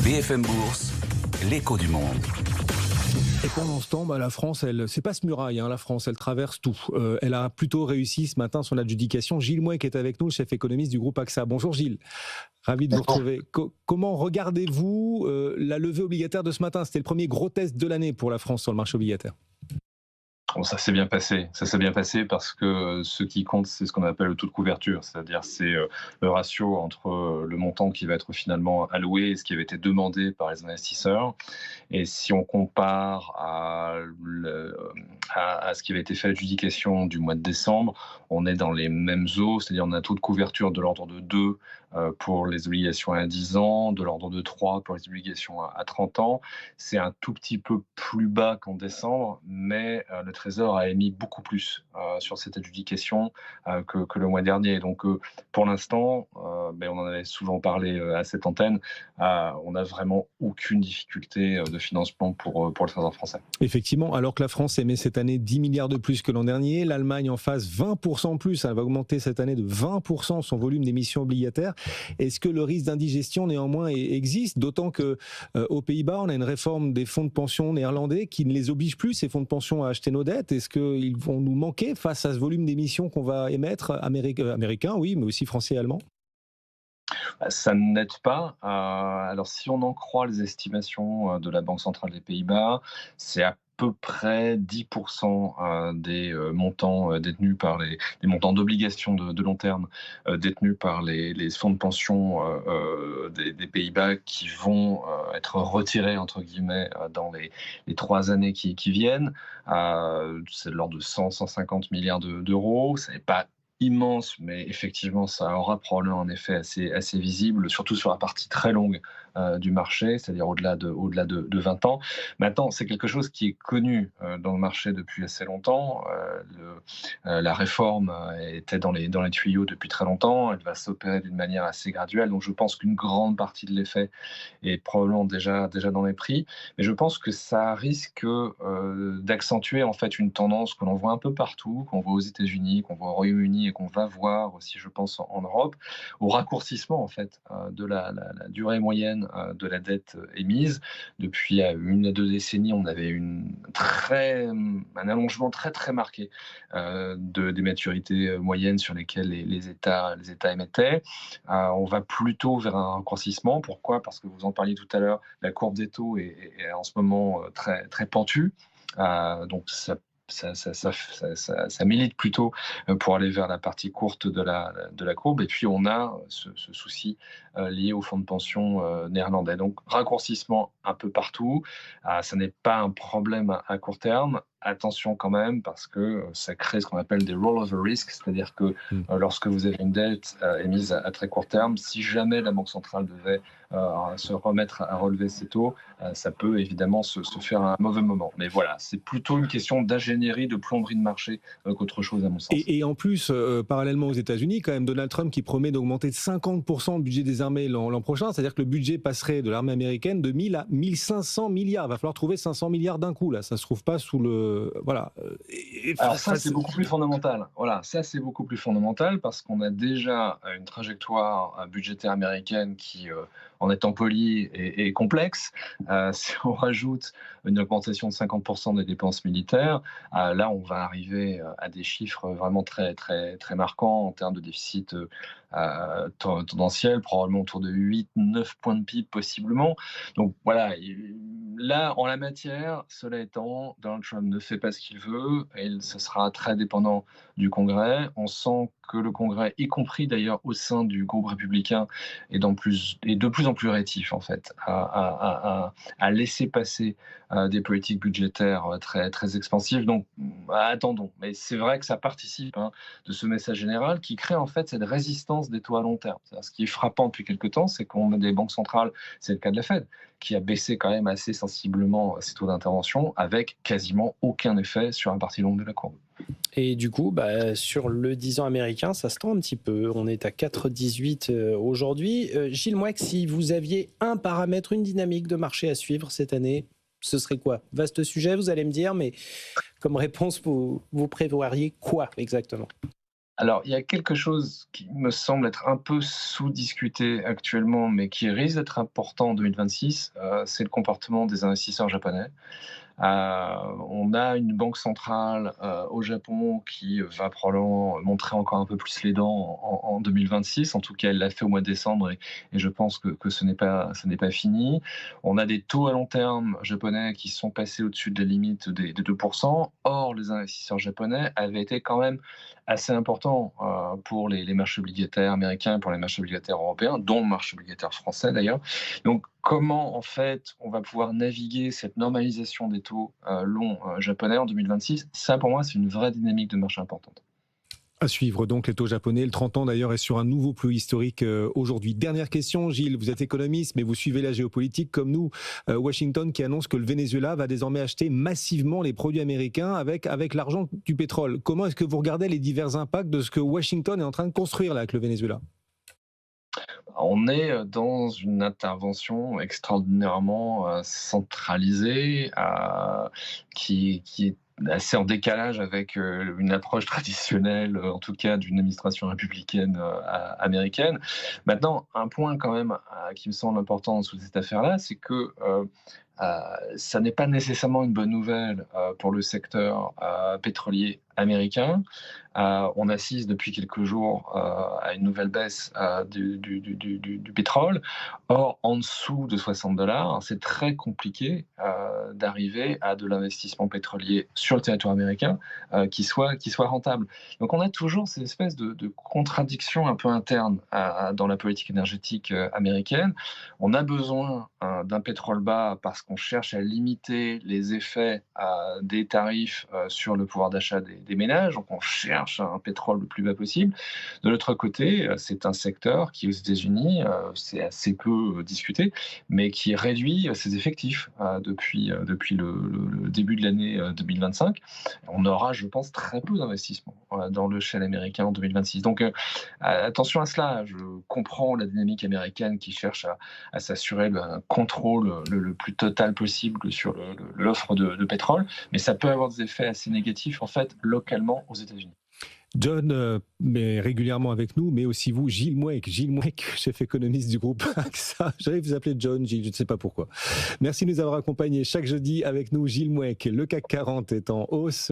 BFM Bourse, l'écho du monde. Et pendant ce temps, la France, c'est pas ce muraille, la France, elle traverse tout. Elle a plutôt réussi ce matin son adjudication. Gilles Mouek est avec nous, le chef économiste du groupe AXA. Bonjour Gilles, ravi de vous retrouver. Comment regardez-vous la levée obligataire de ce matin? C'était le premier gros test de l'année pour la France sur le marché obligataire. Bon, ça s'est bien passé. Ça s'est bien passé parce que ce qui compte, c'est ce qu'on appelle le taux de couverture, c'est-à-dire c'est le ratio entre le montant qui va être finalement alloué et ce qui avait été demandé par les investisseurs. Et si on compare à ce qui avait été fait à l'adjudication du mois de décembre, on est dans les mêmes eaux, c'est-à-dire on a un taux de couverture de l'ordre de 2 pour les obligations à 10 ans, de l'ordre de 3 pour les obligations à 30 ans. C'est un tout petit peu plus bas qu'en décembre, mais le Trésor a émis beaucoup plus sur cette adjudication que le mois dernier. Donc pour l'instant, on en avait souvent parlé à cette antenne, on n'a vraiment aucune difficulté de financement pour le Trésor français. Effectivement, alors que la France émet cette année 10 milliards de plus que l'an dernier, l'Allemagne en face 20% plus, elle va augmenter cette année de 20% son volume d'émissions obligataires. Est-ce que le risque d'indigestion néanmoins existe, d'autant que aux Pays-Bas, on a une réforme des fonds de pension néerlandais qui ne les oblige plus, ces fonds de pension, à acheter nos dettes. Est-ce qu'ils vont nous manquer face à ce volume d'émissions qu'on va émettre, américains, oui, mais aussi français et allemands? Ça n'aide pas. Alors, si on en croit les estimations de la Banque centrale des Pays-Bas, c'est à peu près 10% des montants détenus par les montants d'obligations de long terme détenus par les fonds de pension des Pays-Bas qui vont être retirés, entre guillemets, dans les 3 années qui viennent. C'est de l'ordre de 100-150 milliards d'euros. Ce n'est pas immense, mais effectivement, ça aura probablement un effet assez visible, surtout sur la partie très longue du marché, c'est-à-dire au-delà de 20 ans. Maintenant, c'est quelque chose qui est connu dans le marché depuis assez longtemps. La réforme était dans les tuyaux depuis très longtemps. Elle va s'opérer d'une manière assez graduelle. Donc, je pense qu'une grande partie de l'effet est probablement déjà dans les prix. Mais je pense que ça risque d'accentuer en fait une tendance que l'on voit un peu partout, qu'on voit aux États-Unis, qu'on voit au Royaume-Uni et qu'on va voir aussi, je pense, en Europe, au raccourcissement en fait de la durée moyenne de la dette émise. Depuis 1 à 2 décennies, on avait un allongement très très marqué des maturités moyennes sur lesquelles les États émettaient. On va plutôt vers un raccourcissement. Pourquoi? Parce que vous en parliez tout à l'heure, la courbe des taux est en ce moment très très pentue. Donc ça milite plutôt pour aller vers la partie courte de la courbe. Et puis, on a ce souci lié au fonds de pension néerlandais. Donc, raccourcissement un peu partout. Ça n'est pas un problème à court terme. Attention quand même, parce que ça crée ce qu'on appelle des rollover risks, c'est-à-dire que lorsque vous avez une dette émise à très court terme, si jamais la Banque centrale devait se remettre à relever ses taux, ça peut évidemment se faire à un mauvais moment. Mais voilà, c'est plutôt une question d'ingénierie, de plomberie de marché qu'autre chose à mon sens. Et en plus, parallèlement aux États-Unis, quand même, Donald Trump qui promet d'augmenter de 50% le budget des armées l'an prochain, c'est-à-dire que le budget passerait de l'armée américaine de 1000 à 1500 milliards. Il va falloir trouver 500 milliards d'un coup, là. Ça se trouve pas sous le... Voilà. Alors ça, c'est beaucoup plus fondamental. Voilà, ça, c'est beaucoup plus fondamental parce qu'on a déjà une trajectoire budgétaire américaine qui, en étant polie, est complexe. Si on rajoute une augmentation de 50% des dépenses militaires, là, on va arriver à des chiffres vraiment très, très, très marquants en termes de déficit tendanciel, probablement autour de 8-9 points de PIB possiblement. Donc voilà, là, en la matière, cela étant, Donald Trump ne fait pas ce qu'il veut et ce sera très dépendant du Congrès. On sent que le Congrès, y compris d'ailleurs au sein du groupe républicain, est de plus en plus rétif en fait à laisser passer des politiques budgétaires très, très expansives. Donc attendons. Mais c'est vrai que ça participe de ce message général qui crée en fait cette résistance des taux à long terme. Ce qui est frappant depuis quelque temps, c'est qu'on a des banques centrales, c'est le cas de la Fed, qui a baissé quand même assez sensiblement ses taux d'intervention avec quasiment aucun effet sur la partie longue de la courbe. Et du coup, sur le 10 ans américain, ça se tend un petit peu. On est à 4,18 aujourd'hui. Gilles Mouek, si vous aviez un paramètre, une dynamique de marché à suivre cette année, ce serait quoi? Vaste sujet, vous allez me dire, mais comme réponse, vous prévoiriez quoi exactement? Alors, il y a quelque chose qui me semble être un peu sous-discuté actuellement, mais qui risque d'être important en 2026, c'est le comportement des investisseurs japonais. On a une banque centrale au Japon qui va probablement montrer encore un peu plus les dents en 2026. En tout cas, elle l'a fait au mois de décembre et je pense que ce n'est pas fini. On a des taux à long terme japonais qui sont passés au-dessus de la limite des 2%. Or, les investisseurs japonais avaient été quand même assez importants pour les marchés obligataires américains et pour les marchés obligataires européens, dont le marché obligataire français d'ailleurs. Donc, comment en fait on va pouvoir naviguer cette normalisation des taux longs japonais en 2026? Ça, pour moi, c'est une vraie dynamique de marché importante. À suivre donc les taux japonais. Le 30 ans d'ailleurs est sur un nouveau plus historique aujourd'hui. Dernière question, Gilles, vous êtes économiste mais vous suivez la géopolitique comme nous. Washington qui annonce que le Venezuela va désormais acheter massivement les produits américains avec l'argent du pétrole. Comment est-ce que vous regardez les divers impacts de ce que Washington est en train de construire là avec le Venezuela? On est dans une intervention extraordinairement centralisée qui est assez en décalage avec une approche traditionnelle, en tout cas d'une administration républicaine américaine. Maintenant, un point quand même qui me semble important sous cette affaire-là, c'est que ça n'est pas nécessairement une bonne nouvelle pour le secteur pétrolier américain. On assiste depuis quelques jours à une nouvelle baisse du pétrole. Or, en dessous de $60, c'est très compliqué d'arriver à de l'investissement pétrolier sur le territoire américain qui soit rentable. Donc on a toujours cette espèce de contradiction un peu interne dans la politique énergétique américaine. On a besoin d'un pétrole bas parce qu'on cherche à limiter les effets des tarifs sur le pouvoir d'achat des ménages. Donc on cherche un pétrole le plus bas possible. De l'autre côté, c'est un secteur qui, aux États-Unis, c'est assez peu discuté, mais qui réduit ses effectifs depuis le début de l'année 2025. On aura, je pense, très peu d'investissements dans le shale américain en 2026. Donc, attention à cela. Je comprends la dynamique américaine qui cherche à s'assurer un contrôle le plus total possible sur l'offre de pétrole, mais ça peut avoir des effets assez négatifs, en fait, localement aux États-Unis. John, mais régulièrement avec nous, mais aussi vous, Gilles Mouek, chef économiste du groupe AXA. J'allais vous appeler John, Gilles, je ne sais pas pourquoi. Merci de nous avoir accompagnés chaque jeudi avec nous, Gilles Mouek. Le CAC 40 est en hausse.